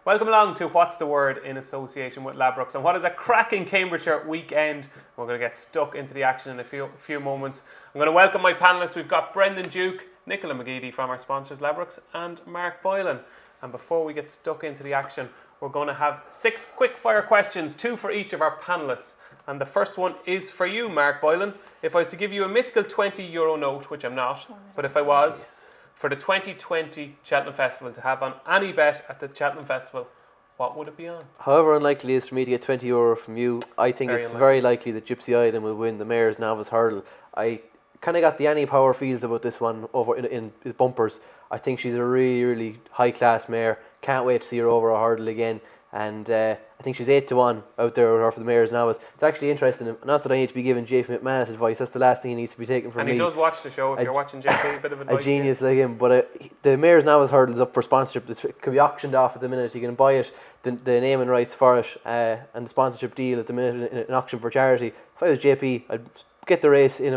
Welcome along to What's the Word in association with Ladbrokes, and what is a cracking Cambridgeshire weekend. We're going to get stuck into the action in a few moments. I'm going to welcome my panellists. We've got Brendan Duke, Nicola McGeady from our sponsors Ladbrokes, and Mark Boylan. And before we get stuck into the action, we're going to have 6 quick fire questions, 2 for each of our panellists. And the first one is for you, Mark Boylan. If I was to give you a mythical €20 note, which I'm not, but if I was, for the 2020 Cheltenham Festival, to have on any bet at the Cheltenham Festival, what would it be on? However unlikely it is for me to get €20 from you, I think it's very likely that Gypsy Island will win the Mayor's Novice Hurdle. I kind of got the Annie Power feels about this one over in his bumpers. I think she's a really, really high-class mare. Can't wait to see her over a hurdle again. And I think she's 8-1 out there with her for the Mayor's Novice. It's actually interesting. Not that I need to be giving JP McManus advice. That's the last thing he needs to be taking from me. And he does watch the show. If you're watching JP, a bit of advice. A genius like him. But the Mayor's Novice Hurdle is up for sponsorship. It can be auctioned off at the minute. You can buy it, the naming rights for it, and the sponsorship deal at the minute in an auction for charity. If I was JP, I'd get the race in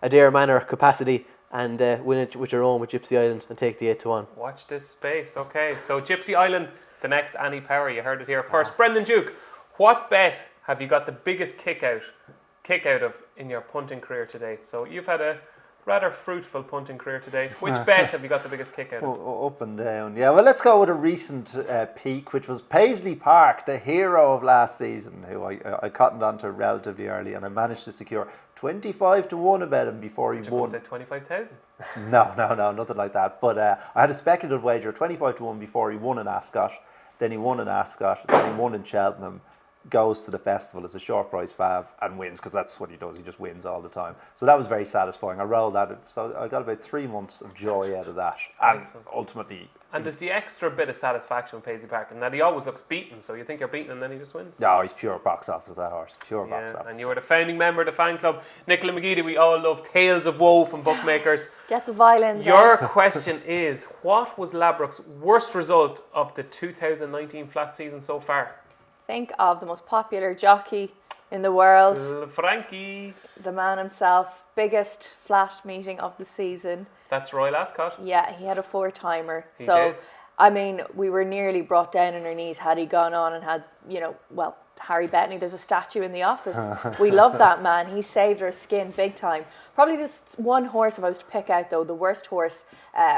a Dare Manor capacity and win it with your own with Gypsy Island and take the 8-1. Watch this space. Okay, so Gypsy Island, the next Annie Power. You heard it here first. Brendan Duke, what bet have you got the biggest kick out of in your punting career to date? So you've had a rather fruitful punting career to date. Which bet have you got the biggest kick out of? Up and down. Yeah, well, let's go with a recent peak, which was Paisley Park, the hero of last season, who I cottoned onto relatively early, and I managed to secure 25-1 about him before he won. Say 25,000. No, nothing like that. But I had a speculative wager, 25-1 before he won in Ascot. Then he won in Ascot. Then he won in Cheltenham. Goes to the festival as a short price fav and wins, because that's what he does. He just wins all the time. So that was very satisfying. I rolled that. So I got about 3 months of joy out of that. And ultimately. And there's the extra bit of satisfaction with Paisley Park, and that he always looks beaten. So you think you're beaten and then he just wins. No, he's pure box office, that horse. Pure box office. And you were the founding member of the fan club. Nicola McGeady, we all love tales of woe from bookmakers. Get the violins Your out. question is, what was Ladbrokes' worst result of the 2019 flat season so far? Think of the most popular jockey in the world. Frankie. The man himself. Biggest flat meeting of the season. That's Royal Ascot. Yeah, he had a 4-timer. He so, did. I mean, we were nearly brought down on our knees had he gone on and had, Harry Bettany. There's a statue in the office. We love that man. He saved our skin big time. Probably this one horse, if I was to pick out, though, the worst horse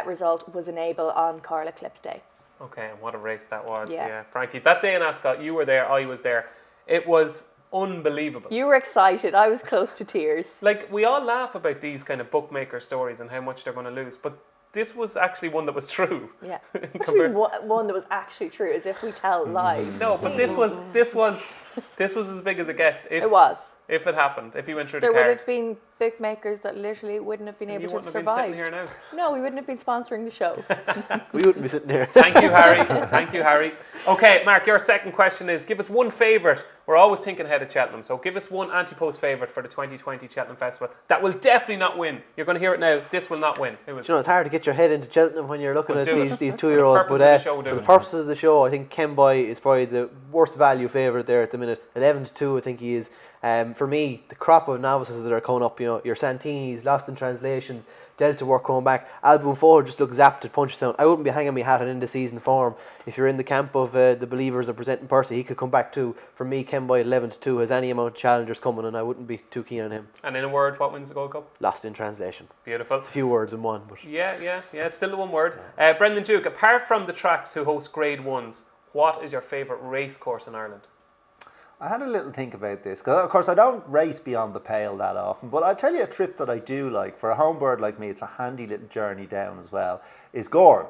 result was Enable on Carl Eclipse Day. Okay, and what a race that was. Yeah. Frankie, that day in Ascot, you were there, I was there. It was unbelievable. You were excited. I was close to tears. Like, we all laugh about these kind of bookmaker stories and how much they're going to lose, but this was actually one that was true. Yeah. What do you mean one that was actually true, as if we tell lies? No, but this was as big as it gets. It was. If it happened, if he went through there the card. would have been bookmakers that literally wouldn't have been able to survive. You wouldn't have been sitting here now. No, we wouldn't have been sponsoring the show. We wouldn't be sitting here. Thank you, Harry. Thank you, Harry. Okay, Mark, your second question is, give us one favourite. We're always thinking ahead of Cheltenham, so give us one anti-post favourite for the 2020 Cheltenham Festival that will definitely not win. You're going to hear it now. This will not win. Who is It's hard to get your head into Cheltenham when you're looking at these 2-year-olds. For the purposes of the show, I think Kemboy is probably the worst value favourite there at the minute. 11-2, I think he is. For me, the crop of novices that are coming up, your Santini's, Lost in Translations, Delta Work coming back. Album 4 just looks zapped at punch sound. I wouldn't be hanging my hat on into season form. If you're in the camp of the believers of presenting Percy, he could come back too. For me, Kemboy 11-2 has any amount of challengers coming, and I wouldn't be too keen on him. And in a word, what wins the Gold Cup? Lost in Translation. Beautiful. It's a few words in one. But Yeah, it's still the one word. Brendan Duke, apart from the tracks who host Grade 1s, what is your favourite race course in Ireland? I had a little think about this, because of course I don't race beyond the pale that often, but I'll tell you a trip that I do like. For a home bird like me, it's a handy little journey down as well, is Gorn.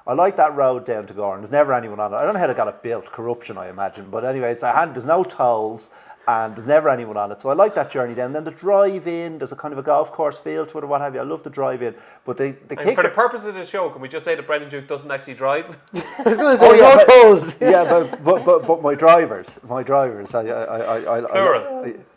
I like that road down to Gorn. There's never anyone on it. I don't know how they got it built, corruption I imagine, but anyway, it's a hand. There's no tolls and there's never anyone on it, so I like that journey down. Then the drive in, there's a kind of a golf course feel to it or what have you. I love the drive in, but the kicker, for the purpose of the show, can we just say that Brendan Duke doesn't actually drive? I was going to say no tolls. Yeah, but my drivers. Plural.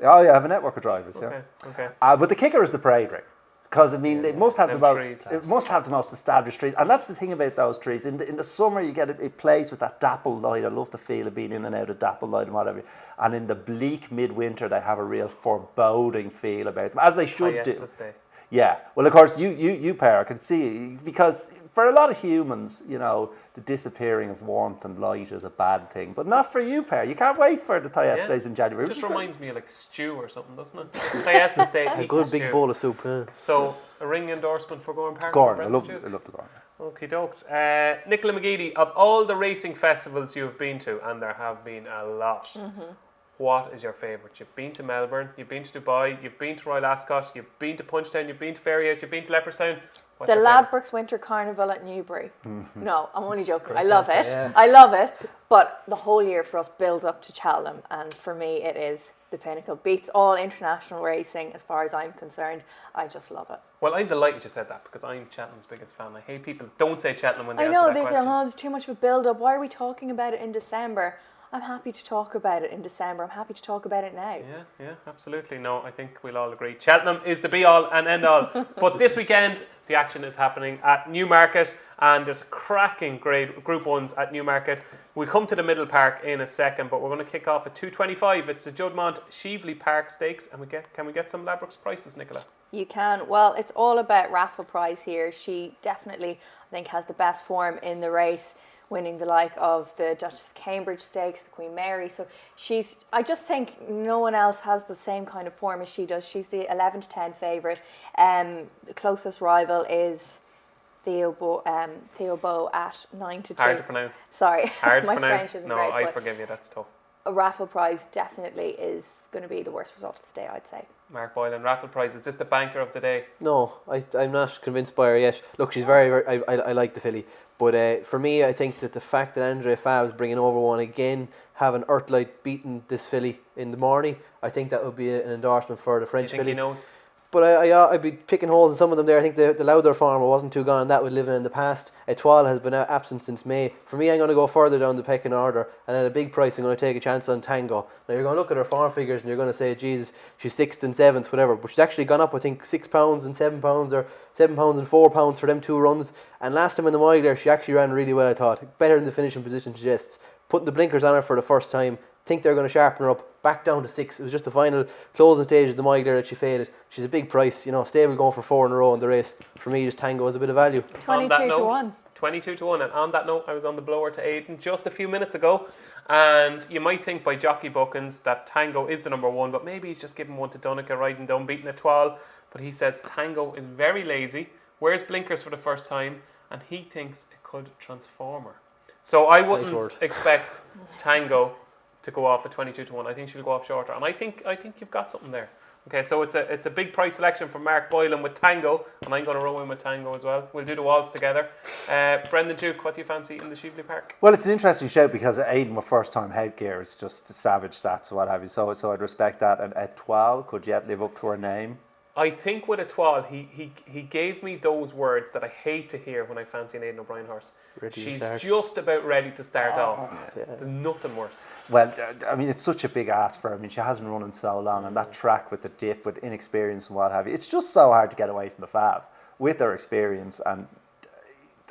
I have a network of drivers. Okay. But the kicker is the parade ring. Because I mean, it must have trees. It must have the most established trees, and that's the thing about those trees. In the summer, you get it plays with that dapple light. I love the feel of being in and out of dapple light and whatever. And in the bleak midwinter, they have a real foreboding feel about them, as they should do. Stay. Yeah. Well, of course, you pair, I can see, because for a lot of humans, you know, the disappearing of warmth and light is a bad thing, but not for you, Per. You can't wait for the Thyestes Days in January. It just reminds me of like stew or something, doesn't it? Thyestes Day, A good big bowl of soup. Yeah. So, a ring endorsement for Gordon Park. Gordon, I love the Gordon. Okie dokes. Nicola McGeady, of all the racing festivals you've been to, and there have been a lot, what is your favourite? You've been to Melbourne, you've been to Dubai, you've been to Royal Ascot, you've been to Punchtown, you've been to Ferriers, you've been to Leopardstown. What's The your favourite? Ladbrokes Winter Carnival at Newbury. No, I'm only joking. I love it. I love it. But the whole year for us builds up to Cheltenham, and for me it is the pinnacle. Beats all international racing as far as I'm concerned. I just love it. Well, I'm delighted you said that because I'm Cheltenham's biggest fan. I hate people that don't say Cheltenham when they I answer know that there's question. there's too much of a build up. Why are we talking about it in December? I'm happy to talk about it in December. I'm happy to talk about it now. Yeah, absolutely. No, I think we'll all agree. Cheltenham is the be-all and end-all. But this weekend, the action is happening at Newmarket, and there's a cracking grade Group 1s at Newmarket. We'll come to the Middle Park in a second, but we're going to kick off at 2:25. It's the Juddmonte Sheveley Park Stakes, and can we get some Ladbrokes prices, Nicola? You can. Well, it's all about Raffle Prize here. She definitely, I think, has the best form in the race, winning the like of the Duchess of Cambridge Stakes, the Queen Mary. So I just think no one else has the same kind of form as she does. She's the 11 to 10 favourite. The closest rival is Theobo at 9 to 2. Hard to pronounce. Sorry, Hard to my pronounce. French isn't No, great, I but forgive you. That's tough. a Raffle Prize definitely is going to be the worst result of the day, I'd say. Mark Boylan, Raffle Prize. Is this the banker of the day? No, I'm not convinced by her yet. Look, she's very I like the filly. But for me, I think that the fact that Andre Fav's bringing over one again, having Earthlight beaten this filly in the morning, I think that would be an endorsement for the French Do you think filly. he knows? But I'd be picking holes in some of them there. I think the Lowther farmer wasn't too gone. That would live in the past. Etoile has been absent since May. For me, I'm going to go further down the pecking order, and at a big price, I'm going to take a chance on Tango. Now, you're going to look at her farm figures, and you're going to say, Jesus, she's 6th and 7th, whatever. But she's actually gone up, I think, £6 and £7, or £7 and £4 for them 2 runs. And last time in the mile there, she actually ran really well, I thought. Better than the finishing position suggests. Putting the blinkers on her for the first time. Think they're going to sharpen her up, back down to 6. It was just the final closing stage of the mile there that she faded. She's a big price, you know, stable going for 4 in a row in the race. For me, just Tango is a bit of value. 22 to 1. 22 to 1. And on that note, I was on the blower to Aidan just a few minutes ago. And you might think by jockey bookings that Tango is the number 1, but maybe he's just giving one to Donica riding down, beating Etoile. But he says Tango is very lazy, wears blinkers for the first time, and he thinks it could transform her. So I wouldn't expect Tango to go off at 22 to 1. I think she'll go off shorter, and I think you've got something there. Okay, so it's a big price selection from Mark Boylan with Tango, and I'm going to row in with Tango as well. We'll do the walls together. Brendan Duke, what do you fancy in the Sheveley Park? Well, it's an interesting shout because Aidan with first time headgear is just savage stats or what have you. So I'd respect that. And Etoile could yet live up to her name. I think with Etoile, he gave me those words that I hate to hear when I fancy an Aidan O'Brien horse. She's just about ready to start off. Yeah. There's nothing worse. Well, I mean, it's such a big ask for her. I mean, she hasn't run in so long, and that track with the dip, with inexperience and what have you, it's just so hard to get away from the Fav with her experience. And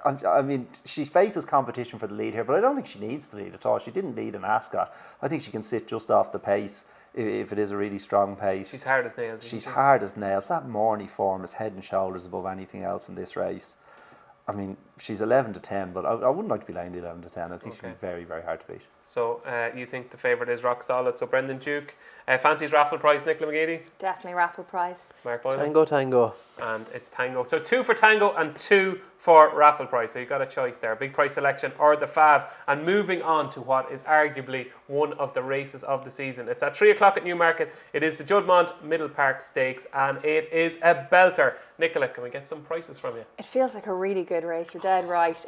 I mean, she faces competition for the lead here, but I don't think she needs the lead at all. She didn't lead in Ascot. I think she can sit just off the pace if it is a really strong pace. She's hard as nails. She's hard as nails. That Morney form is head and shoulders above anything else in this race. I mean, she's 11 to 10, but I wouldn't like to be laying the 11 to 10. I think she'd be very, very hard to beat. So you think the favourite is rock solid. So Brendan Duke, fancies Raffle Prize, Nicola McGeady? Definitely Raffle Prize. Mark Boylan? Tango. And it's Tango. So 2 for Tango and 2 for Raffle Prize. So you've got a choice there. Big price selection or the Fav. And moving on to what is arguably one of the races of the season. It's at 3 o'clock at Newmarket. It is the Juddmonte Middle Park Stakes, and it is a belter. Nicola, can we get some prices from you? It feels like a really good race. You're dead right.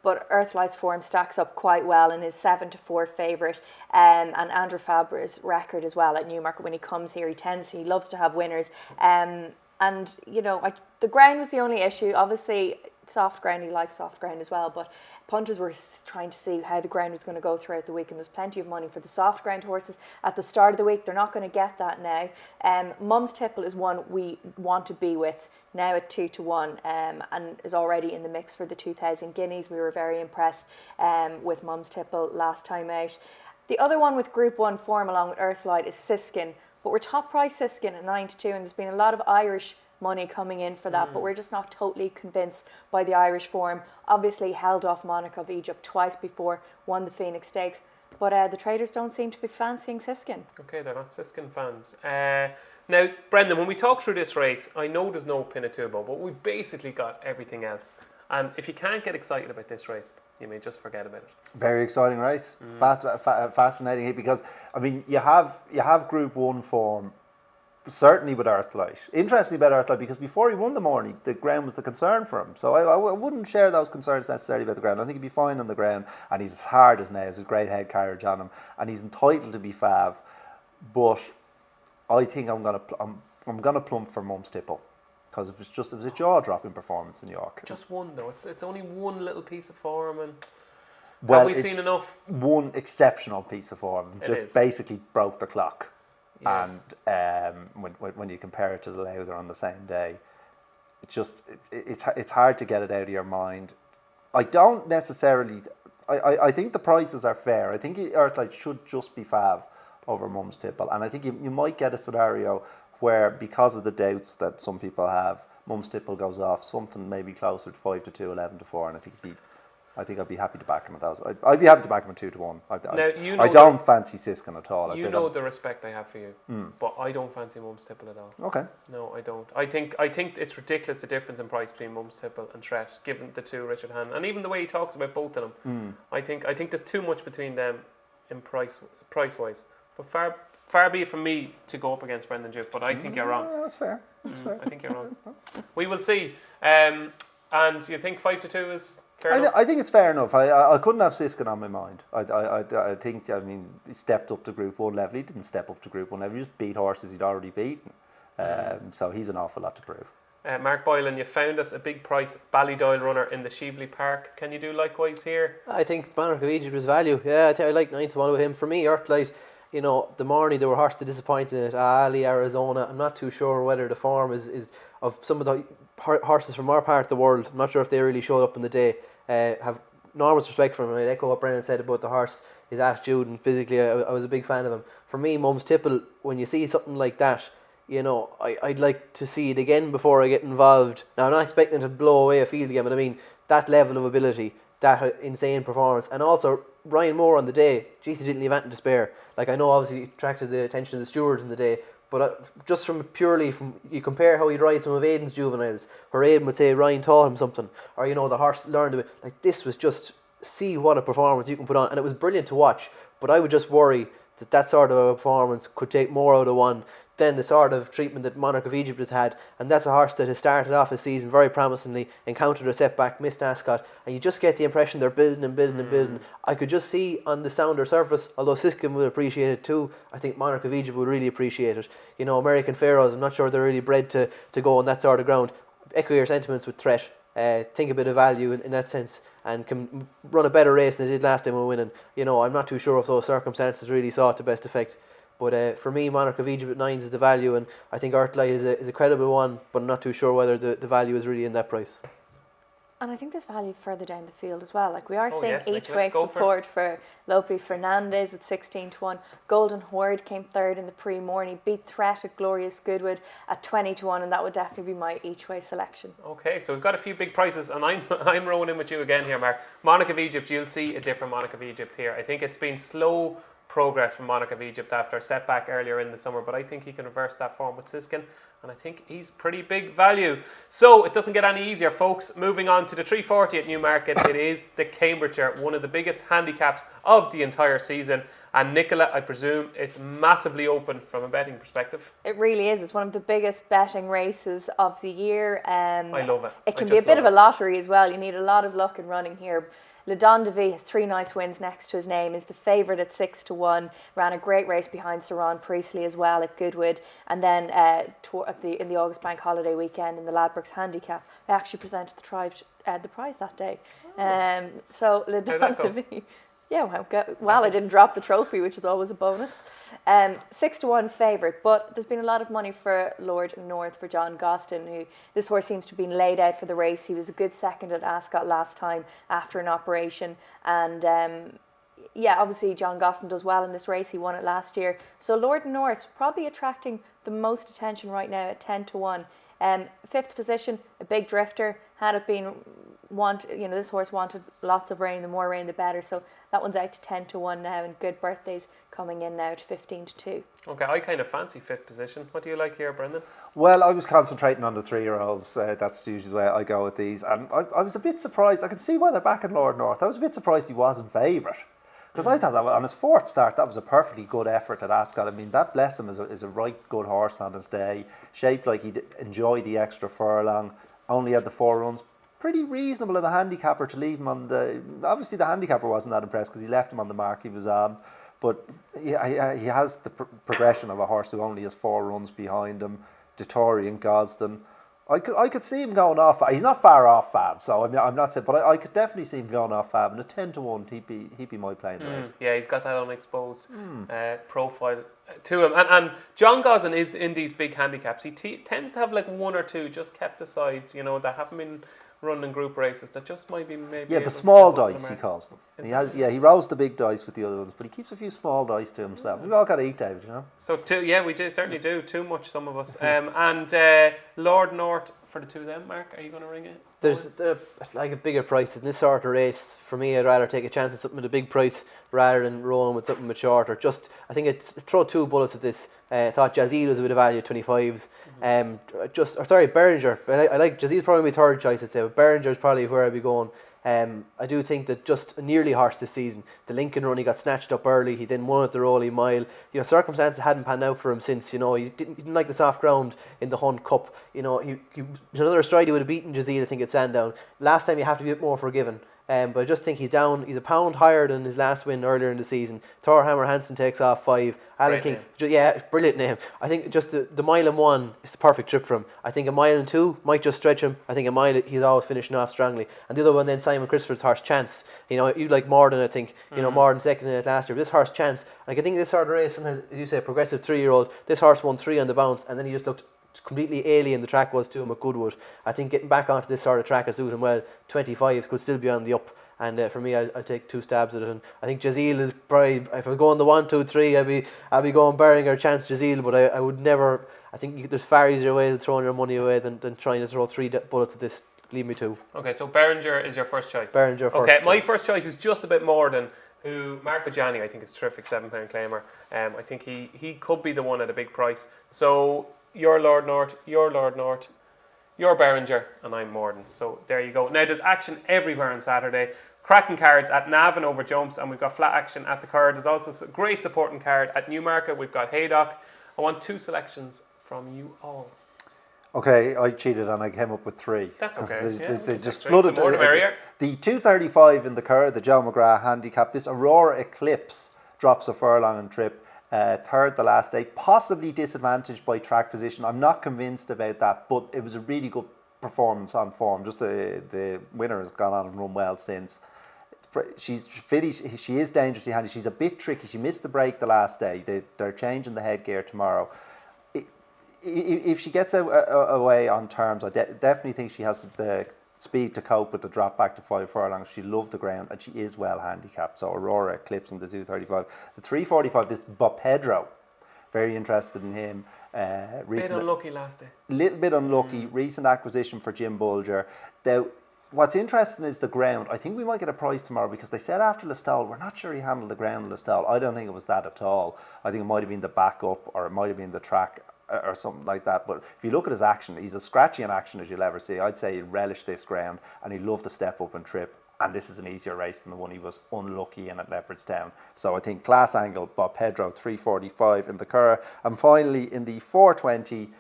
But Earthlight's form stacks up quite well and is 7 to 4 favourite. And Andrew Faber's record as well at Newmarket when he comes here, he loves to have winners. And you know, the ground was the only issue. Obviously, soft ground, he likes soft ground as well, but punters were trying to see how the ground was going to go throughout the week, and there's plenty of money for the soft ground horses at the start of the week. They're not going to get that now. Mum's Tipple is one we want to be with now at 2 to 1, and is already in the mix for the 2,000 guineas. We were very impressed with Mum's Tipple last time out. The other one with Group 1 form along with Earthlight is Siskin, but we're top price Siskin at 9 to 2, and there's been a lot of Irish money coming in for that, but we're just not totally convinced by the Irish form. Obviously held off Monarch of Egypt twice before, won the Phoenix Stakes, but the traders don't seem to be fancying Siskin. Okay, they're not Siskin fans. Now, Brendan, when we talk through this race, I know there's no Pinatubo, but we basically got everything else. And if you can't get excited about this race, you may just forget about it. Very exciting race, fascinating because I mean you have Group 1 form, certainly with Earthlight. Interestingly about Earthlight because before he won the morning, the ground was the concern for him. So I wouldn't share those concerns necessarily about the ground. I think he'd be fine on the ground, and he's as hard as nails. He's a great head carriage on him, and he's entitled to be fav. But I think I'm gonna plump for Mum's Tipple. Because it was a jaw-dropping performance in York. Just one though. It's only one little piece of form, and well, have we seen enough? One exceptional piece of form. Just basically broke the clock. Yeah. And when you compare it to the Lowther on the same day, it's hard to get it out of your mind. I don't necessarily. I think the prices are fair. I think Earthlight should just be fav over Mum's Tipple, and I think you might get a scenario where, because of the doubts that some people have, Mum's Tipple goes off something maybe closer to 5 to 2, 11 to 4, and I think I'd be happy to back him at those. I'd be happy to back him at 2 to 1. I don't fancy Siskin at all. You know the respect I have for you, but I don't fancy Mum's Tipple at all. Okay. No, I don't. I think it's ridiculous the difference in price between Mum's Tipple and Tret, given the two Richard Hand, and even the way he talks about both of them. I think there's too much between them in price wise. But far be it from me to go up against Brendan Duke, but I think you're wrong. That's fair. I think you're wrong. We will see. And you think 5 to 2 is fair enough? I think it's fair enough. I couldn't have Siskin on my mind. I think, I mean, he stepped up to Group 1 level. He didn't step up to Group 1 level. He just beat horses he'd already beaten. So he's an awful lot to prove. Mark Boylan, you found us a big price Ballydoyle runner in the Shively Park. Can you do likewise here? I think Monarch of Egypt was value. Yeah, I like 9 to 1 with him. For me, Earthlight, you know, the morning they were harshly disappointed at Ali, Arizona. I'm not too sure whether the form is of some of the horses from our part of the world. I'm not sure if they really showed up in the day. Have enormous respect for him. I echo what Brendan said about the horse, his attitude, and physically I was a big fan of him. For me, Mum's Tipple, when you see something like that, you know, I'd like to see it again before I get involved. Now, I'm not expecting to blow away a field again, but I mean, that level of ability, that insane performance, and also Ryan Moore on the day, geez, he didn't leave anything to spare. Like, I know obviously he attracted the attention of the stewards in the day, but just from you compare how he'd ride some of Aidan's juveniles, where Aidan would say Ryan taught him something, or, you know, the horse learned a bit. Like, this was just, see what a performance you can put on, and it was brilliant to watch. But I would just worry that sort of a performance could take more out of one than the sort of treatment that Monarch of Egypt has had. And that's a horse that has started off his season very promisingly, encountered a setback, missed Ascot, and you just get the impression they're building and building and building. I could just see on the sounder surface, although Siskin would appreciate it too, I think Monarch of Egypt would really appreciate it. You know, American Pharaohs, I'm not sure they're really bred to go on that sort of ground. Echo your sentiments with Tret. Think a bit of value in that sense, and can run a better race than it did last time when winning. You know, I'm not too sure if those circumstances really saw it to best effect. But for me, Monarch of Egypt at 9 is the value, and I think Earthlight is a credible one, but I'm not too sure whether the value is really in that price. And I think there's value further down the field as well. Like, we are seeing yes, each way support for Lope Fernandez at 16 to 1. Golden Horde came third in the pre-morning, beat Threat at Glorious Goodwood at 20 to 1, and that would definitely be my each way selection. Okay, so we've got a few big prices, and I'm rolling in with you again here, Mark. Monarch of Egypt, you'll see a different Monarch of Egypt here. I think it's been slow progress from Monarch of Egypt after a setback earlier in the summer, but I think he can reverse that form with Siskin, and I think he's pretty big value. So it doesn't get any easier, folks. Moving on to the 340 at Newmarket, it is the Cambridgeshire, one of the biggest handicaps of the entire season. And Nicola, I presume it's massively open from a betting perspective. It really is. It's one of the biggest betting races of the year. I love it. It can be a bit of a lottery as well. You need a lot of luck in running here. Le Don de Vie has 3 nice wins next to his name, is the favourite at 6 to 1, ran a great race behind Sir Ron Priestley as well at Goodwood, and then in the August Bank Holiday weekend in the Ladbrokes Handicap, I actually presented the prize that day. So Le Don de Vie. Yeah, well, I didn't drop the trophy, which is always a bonus. 6 to 1 favourite, but there's been a lot of money for Lord North for John Gostin, who this horse seems to have been laid out for the race. He was a good second at Ascot last time after an operation, and obviously John Gostin does well in this race. He won it last year, so Lord North probably attracting the most attention right now at 10 to 1. Fifth position, a big drifter. Had it been this horse wanted lots of rain. The more rain, the better. So that one's out to 10-1 now, and Good Birthdays coming in now at 15-2. Okay, I kind of fancy fifth position. What do you like here, Brendan? Well, I was concentrating on the 3-year-olds. That's usually the way I go with these. And I was a bit surprised. I can see why they're back in Lord North. I was a bit surprised he wasn't favourite. Because I thought that on his fourth start, that was a perfectly good effort at Ascot. I mean, that Bless Him is a right good horse on his day. Shaped like he'd enjoy the extra furlong. Only had the 4 runs. Pretty reasonable of the handicapper to leave him on the... Obviously, the handicapper wasn't that impressed because he left him on the mark he was on. But he has the progression of a horse who only has 4 runs behind him. Dettori and Gosden. I could see him going off. He's not far off Fab, so I'm not saying, but I could definitely see him going off Fab. And a 10-1, he'd be my play in the race. Yeah, he's got that unexposed profile to him. And John Gosden is in these big handicaps. He tends to have like 1 or 2 just kept aside, that haven't been run in group races that just might be maybe... Yeah, the small dice, he calls them. He rolls the big dice with the other ones, but he keeps a few small dice to himself. We've all got to eat, David, So, we certainly do. Too much, some of us. And Lord North, for the two of them, Mark, are you going to ring it? There's like a bigger price in this sort of race. For me, I'd rather take a chance at something with a big price rather than rolling with something with shorter. I think it's throw 2 bullets at this. I thought Jazeel was a bit of value at 25s. Beringer. I like Jazeel's probably my third choice, I'd say, but Beringer is probably where I'd be going. I do think that just a nearly horse this season. The Lincoln run, he got snatched up early. He then won at the Rolly Mile. Circumstances hadn't panned out for him since. He didn't like the soft ground in the Hunt Cup. He another stride he would have beaten Jazeel, I think, at Sandown. Last time you have to be a bit more forgiven. But I just think he's down. He's a pound higher than his last win earlier in the season. Thor Hammer Hansen takes off 5. Alan King, brilliant name. I think just the mile and 1 is the perfect trip for him. I think a mile and 2 might just stretch him. I think a mile he's always finishing off strongly. And the other one then, Simon Christopher's horse Chance. You like Morden, I think. Morden second in it last year. But this horse Chance, I think this sort of race sometimes, as you say, a progressive 3-year-old. This horse won 3 on the bounce, and then he just looked completely alien. The track was to him at Goodwood. I think getting back onto this sort of track has suited him well. 25s could still be on the up. And for me, I'll take 2 stabs at it. And I think Jazeel is probably, if I was going the 1, 2, 3, I'd be going Beringer, Chance, Jazeel. But I would never. I think there's far easier ways of throwing your money away than trying to throw 3 bullets at this. Leave me 2. Okay, so Beringer is your first choice. Beringer first. Okay, my first choice is just a bit more than who Mark Bajani, I think, is terrific £7 claimer. I think he could be the one at a big price. So you're Lord North, you're Beringer, and I'm Morden. So there you go. Now there's action everywhere on Saturday. Cracking cards at Navan over jumps, and we've got flat action at the card. There's also a great supporting card at Newmarket. We've got Haydock. I want 2 selections from you all. Okay, I cheated and I came up with 3. That's okay. They just flooded. The more the merrier. The 235 in the card, the Joe McGrath handicap. This Aurora Eclipse drops a furlong and trip. Third the last day, possibly disadvantaged by track position. I'm not convinced about that, but it was a really good performance on form. Just the winner has gone on and run well since. She's Philly. She is dangerously handy. She's a bit tricky. She missed the break the last day. They're changing the headgear tomorrow. If she gets away on terms, I definitely think she has the speed to cope with the drop back to 5 furlongs. She loved the ground and she is well handicapped. So Aurora Eclipse in the 235. The 345, this Bob Pedro, very interested in him. Bit unlucky last day. Little bit unlucky. Recent acquisition for Jim Bulger. Now, what's interesting is the ground. I think we might get a prize tomorrow because they said after Listowel, we're not sure he handled the ground in Listowel. I don't think it was that at all. I think it might have been the backup or it might have been the track or something like that. But if you look at his action, he's as scratchy in action as you'll ever see. I'd say he'd relish this ground and he'd love to step up and trip. And this is an easier race than the one he was unlucky in at Leopardstown. So I think class angle, Bob Pedro, 345 in the Curragh. And finally, in the 420,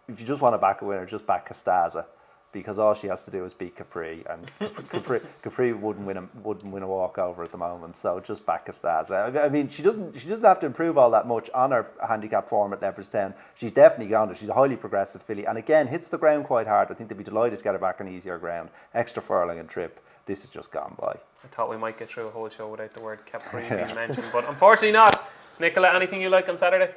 if you just want to back a winner, just back Castaza. Because all she has to do is beat Capri. And Capri wouldn't win a walkover at the moment. So just back Castaza. I mean, she doesn't have to improve all that much on her handicap form at Leopardstown. She's definitely gone there. She's a highly progressive filly. And again, hits the ground quite hard. I think they'd be delighted to get her back on easier ground. Extra furlong and trip. This has just gone by. I thought we might get through a whole show without the word Capri being mentioned, but unfortunately not. Nicola, anything you like on Saturday?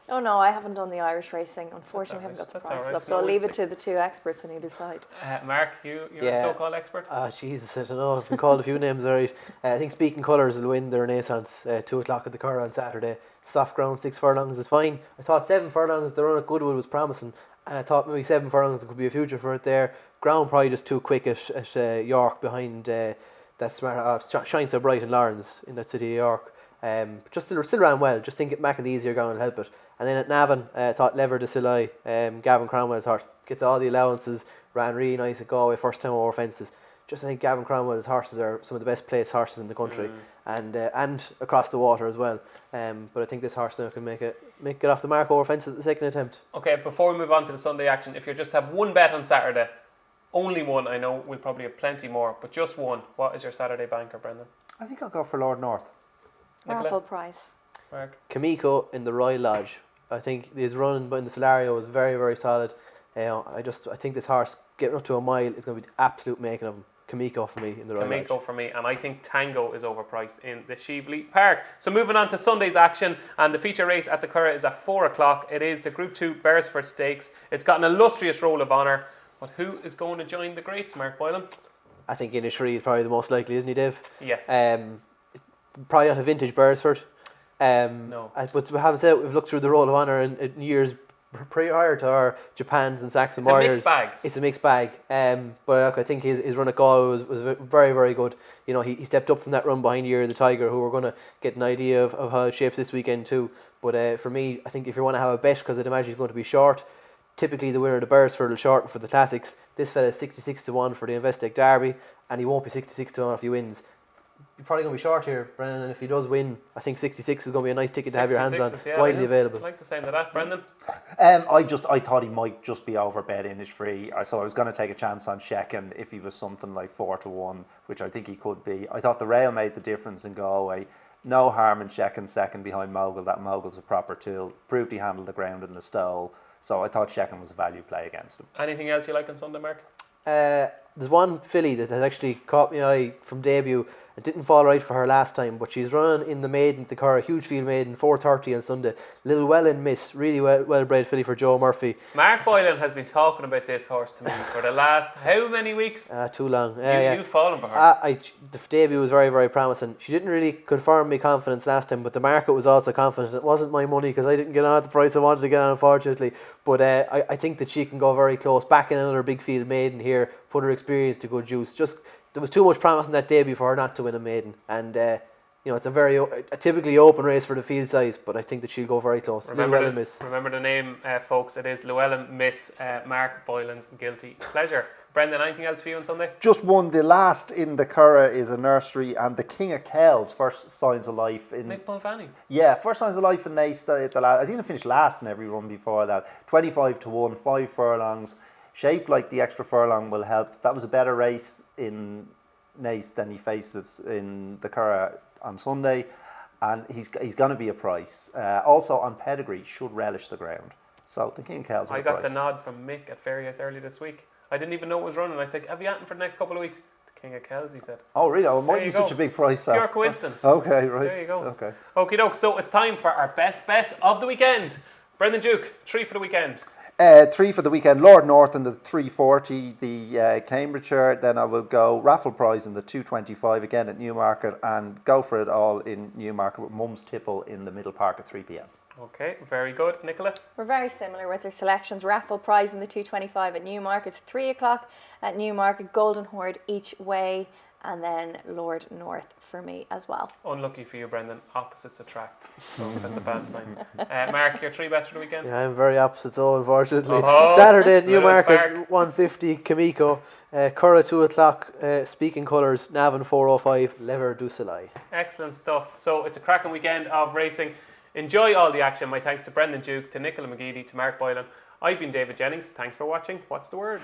Oh no, I haven't done the Irish racing. Unfortunately, I haven't got the prices up, so I'll leave it to the 2 experts on either side. Mark, you're a so-called expert? Jesus, I don't know. I've been called a few names alright. I think Speaking Colours will win the Renaissance 2 o'clock at the Curragh on Saturday. Soft ground, 6 furlongs is fine. I thought 7 furlongs, the run at Goodwood was promising. And I thought maybe 7 furlongs there could be a future for it there. Ground probably just too quick at York behind that smart Shine So Bright and Lawrence in that city of York. Just still ran well. Just think Mac and the easier ground will help it. And then at Navan, thought Lever de Silai, Gavin Cromwell thought gets all the allowances, ran really nice at Galway, first time over fences. Just I think Gavin Cromwell's horses are some of the best placed horses in the country, and across the water as well. But I think this horse now can make it off the mark over fences at the second attempt. Okay, before we move on to the Sunday action, if you just have one bet on Saturday, only one, I know we'll probably have plenty more, but just one, what is your Saturday banker, Brendan? I think I'll go for Lord North. Raffle price. Mark? Kamiko in the Royal Lodge. I think his run in the Solario was very, very solid. I think this horse getting up to a mile is going to be the absolute making of him. Kamiko for me in the Royal Lodge. Kamiko for me, and I think Tango is overpriced in the Sheveley Park. So moving on to Sunday's action, and the feature race at the Curragh is at 4 o'clock. It is the Group 2 Beresford Stakes. It's got an illustrious roll of honour, but who is going to join the greats, Mark Boylan? I think Innishree is probably the most likely, isn't he, Dave? Yes. Probably not a vintage Beresford. No. But having said, we've looked through the roll of honour in years prior to our Japans and Saxon Warriors. It's a mixed bag. It's a mixed bag. But look, I think his run at Galway was very, very good. You know, he stepped up from that run behind Year of the Tiger, who we're going to get an idea of how it shapes this weekend too. But for me, I think if you want to have a bet, because I'd imagine he's going to be short, typically the winner of the Beresford will shorten for the Classics. This fella is 66-1 for the Investec Derby, and he won't be 66-1 if he wins. You're probably going to be short here, Brendan, and if he does win, I think 66 is going to be a nice ticket to have your hands on. Yeah, widely available. I like the sound of that, Brendan. I thought he might just be overbet Innisfree, so I was going to take a chance on Shekin if he was something like 4-1, which I think he could be. I thought the rail made the difference in Galway. No harm in Shekin second behind Mogul. That Mogul's a proper tool. Proved he handled the ground in the stole. So I thought Shekin was a value play against him. Anything else you like on Sunday, Mark? There's one filly that has actually caught my eye from debut. It didn't fall right for her last time, but she's run in the maiden at the Curragh, huge field maiden, 4:30 on Sunday. Little Welland Miss, really well bred filly for Joe Murphy. Mark Boylan has been talking about this horse to me for the last how many weeks? Too long. You've fallen for her. The debut was very, very promising. She didn't really confirm my confidence last time, but the market was also confident. It wasn't my money because I didn't get on at the price I wanted to get on, unfortunately. But I think that she can go very close. Back in another big field maiden here, put her experience to good use. There was too much promise in that debut for her not to win a maiden, and it's a typically open race for the field size, but I think that she'll go very close. Remember the name, folks. It is Llewellyn Miss, Mark Boylan's guilty pleasure. Brendan, anything else for you on Sunday? Just one. The last in the Curragh is a nursery, and the King of Kells, first signs of life in Mick Mulvaney. Yeah, first signs of life in Nace. I think they finished last in every run before that. 25-1, 5 furlongs. Shaped like the extra furlong will help. That was a better race in Nace than he faces in the Curragh on Sunday, and he's going to be a price. Also on pedigree, should relish the ground. So the King of Kells. I got the nod from Mick at Ferriers early this week. I didn't even know it was running. I said, "Have you anything for the next couple of weeks?" The King of Kells, he said. Oh really? Oh, it might be such a big price. Pure coincidence. Okay, right. There you go. Okay. Okie doke. So it's time for our best bets of the weekend. Brendan Duke, 3 for the weekend. 3 for the weekend. Lord North in the 340, the Cambridgeshire. Then I will go raffle prize in the 225 again at Newmarket, and go for it all in Newmarket with Mum's Tipple in the Middle Park at 3 p.m. Okay, very good. Nicola? We're very similar with our selections. Raffle prize in the 225 at Newmarket, 3 o'clock at Newmarket, Golden Horde each way, and then Lord North for me as well. Unlucky for you, Brendan. Opposites attract. So that's a bad sign. Mark, your 3 bets for the weekend? Yeah, I'm very opposite, so unfortunately. Oh, Saturday at Newmarket, 150, Kamiko. Curragh 2 o'clock, Speaking Colours, Navan 4:05, Lever du Soleil. Excellent stuff. So it's a cracking weekend of racing. Enjoy all the action. My thanks to Brendan Duke, to Nicola McGeady, to Mark Boylan. I've been David Jennings. Thanks for watching. What's the word?